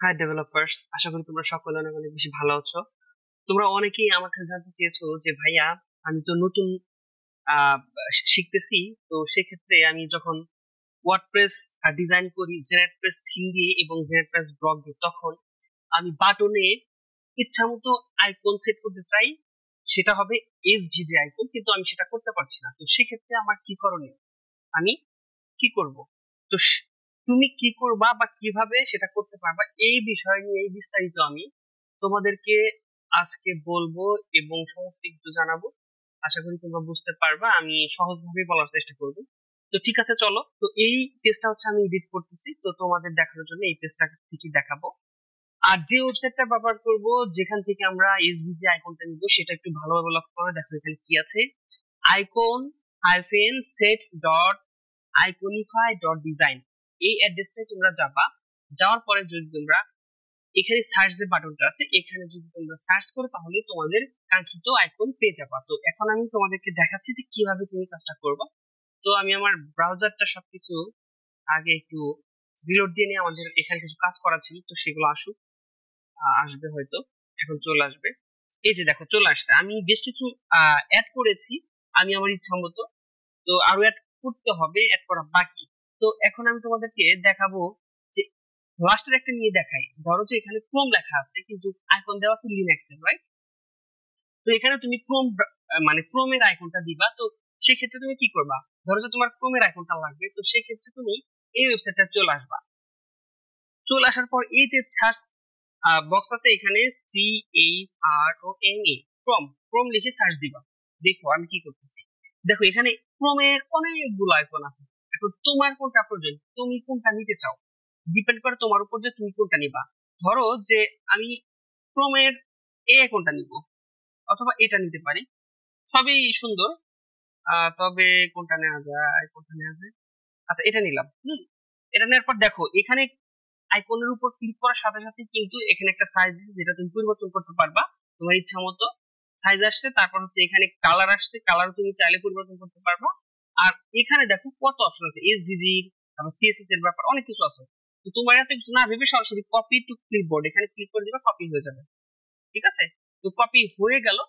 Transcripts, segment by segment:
High developers, আশা করি তোমরা সকলে অনেক অনেক বেশি ভালো আছো। তোমরা অনেকেই আমার কাছে জানতে চেয়েছো যে ভাইয়া, আমি তো নতুন আহ, শিখতেছি। তো সেক্ষেত্রে আমি যখন ওয়ার্ডপ্রেস ডিজাইন করি জেনারেটপ্রেস থিম দিয়ে এবং জেনারেটপ্রেস ব্লগ দিয়ে, তখন আমি বাটনে ইচ্ছা মতো আইকন সেট করতে চাই। সেটা হবে এসভিজি আইকন, কিন্তু আমি সেটা করতে পারছি না। তো সেক্ষেত্রে আমার কি করণীয়? আমি কি করব? তো তুমি কি করবা বা কিভাবে সেটা করতে পারবা, এই বিষয় নিয়ে বিস্তারিত আমি তোমাদেরকে আজকে বলবো এবং সমস্ত কিছু জানাবো। আশা করি তোমরা বুঝতে পারবা, আমি সহজভাবে বলার চেষ্টা করব। তো ঠিক আছে, চলো। তো এই পেজটা হচ্ছে আমি এডিট করতেছি, তো তোমাদের দেখানোর জন্য এই পেজটা থেকে দেখাবো। আর যে ওয়েবসাইটটা ব্যবহার করব, যেখান থেকে আমরা এসভিজি আইকনটা নিব, সেটা একটু ভালোভাবে লক্ষ্য করে দেখো এখানে কি আছে। Icon sets dot iconify dot design, এই অ্যাড্রেসটাই তোমরা যাবা। যাওয়ার পরে যদি তোমরা এখানে সার্চ যে বাটনটা আছে, এখানে যদি তোমরা সার্চ করো, তাহলে তোমাদের কাঙ্ক্ষিত আইকন পেয়ে যাবা। তো এখন আমি তোমাদেরকে দেখাচ্ছি যে কিভাবে তুমি কাজটা করবা। তো আমি আমার ব্রাউজারটা সবকিছু আগে একটু রিলোড দিয়ে নিয়ে, আমাদের এখানে কিছু কাজ করা ছিল, তো সেগুলো আসুক। আসবে হয়তো, এখন চলে আসবে। এই যে দেখো চলে আসছে। আমি বেশ কিছু অ্যাড করেছি আমি আমার ইচ্ছা মতো। তো আরো অ্যাড করতে হবে, অ্যাড করা বাকি। তো এখন আমি তোমাদেরকে দেখাবো যে লাস্টের একটা নিয়ে দেখাই। ধরো যে এখানে ক্রোম লেখা আছে কিন্তু আইকন দেওয়া আছে লিনাক্সের, রাইট? তো এখানে তুমি ক্রোম মানে ক্রোমের আইকনটা দিবা। তো সেক্ষেত্রে তুমি কি করবা? ধরো যে তোমার ক্রোমের আইকনটা লাগবে, তো সেক্ষেত্রে তুমি এই ওয়েবসাইটটা চলে আসবা। চলে আসার পর এই যে সার্চ বক্স আছে, এখানে CHROME, ক্রোম, ক্রোম লিখে সার্চ দিবা। দেখো আমি কি করতেছি। দেখো এখানে ক্রোমের অনেকগুলো আইকন আছে। এখন তোমার কোনটা প্রয়োজন, তুমি কোনটা নিতে চাও, ডিপেন্ড করে তোমার উপর যে তুমি কোনটা নিবা। ধরো যে আমি ক্রোমের এই আইকনটা নিব, অথবা এটা নিতে পারি। সবই সুন্দর। তবে কোনটা নেওয়া যায়, কোনটা নেওয়া যায়? আচ্ছা, এটা নিলাম। এটা নেওয়ার পর দেখো এখানে আইকনের উপর ক্লিক করার সাথে সাথে কিন্তু এখানে একটা সাইজ দিচ্ছে, যেটা তুমি পরিবর্তন করতে পারবা তোমার ইচ্ছা মতো। সাইজ আসছে, তারপর হচ্ছে এখানে কালার আসছে, কালার তুমি চাইলে পরিবর্তন করতে পারবা। আর এখানে দেখো কত অপশন আছে, এসভিজি, তারপর সিএসএস এর ব্যাপার অনেক কিছু আছে। তো তোমার এত কিছু না ভেবে সরাসরি কপি টু ক্লিপবোর্ড এখানে ক্লিক করে দিবা, কপি হয়ে যাবে। ঠিক আছে? তো কপি হয়ে গেল।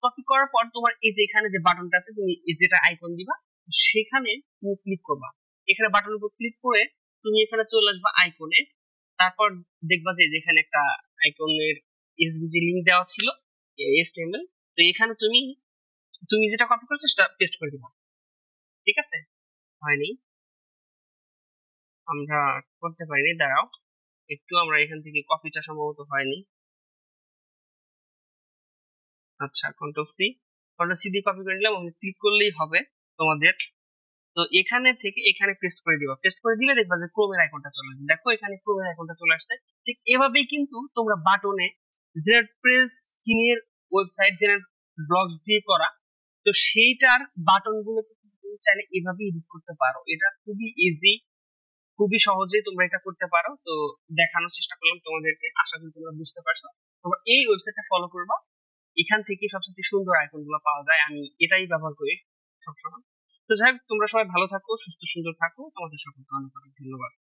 কপি করার পর তোমার এই যে এখানে যে বাটনটা আছে, তুমি যেটা আইকন দিবা, সেখানে তুমি ক্লিক করবা। এখানে বাটনের উপর ক্লিক করে তুমি এখানে চলে আসবা আইকনে। তারপর দেখবা যে এখানে একটা আইকনের এসভিজি লিংক দেওয়া ছিল, HTML। তো এখানে তুমি তুমি যেটা কপি করেছো সেটা পেস্ট করে দিবা। ঠিক আছে? হয়নি, আমরা করতে পারিনি, দাঁড়াও একটু, আমরা এখান থেকে কপিটা সম্ভবত হয়নি। আচ্ছা, কন্ট্রোল সি দিয়ে কপি করে নিলাম, ক্লিক করলেই হবে তোমাদের। তো এখানে থেকে এখানে পেস্ট করে দিবা। পেস্ট করে দিলে দেখবা যে ক্রোমের আইকনটা চলে আসবে। দেখো এখানে ক্রোমের আইকনটা চলে আসছে। ঠিক এভাবেই কিন্তু তোমরা বাটনে জেনারেটপ্রেস থিমের ওয়েবসাইট, জেনারেট ব্লগস দিয়ে করা, তো সেইটার বাটন গুলো তুমি চাইলে এভাবে এডিট করতে পারো। এটা খুবই ইজি, খুবই সহজে তোমরা এটা করতে পারো। তো দেখানোর চেষ্টা করলাম তোমাদেরকে, আশা করি তোমরা বুঝতে পারছো। তোমরা এই ওয়েবসাইটটা ফলো করবা, এখান থেকে সবচেয়ে সুন্দর আইকন গুলো পাওয়া যায়। আমি এটাই ব্যবহার করি সবসময়। তো যাই হোক, তোমরা সবাই ভালো থাকো, সুস্থ সুন্দর থাকো। তোমাদের সকলকে অনেক অনেক ধন্যবাদ।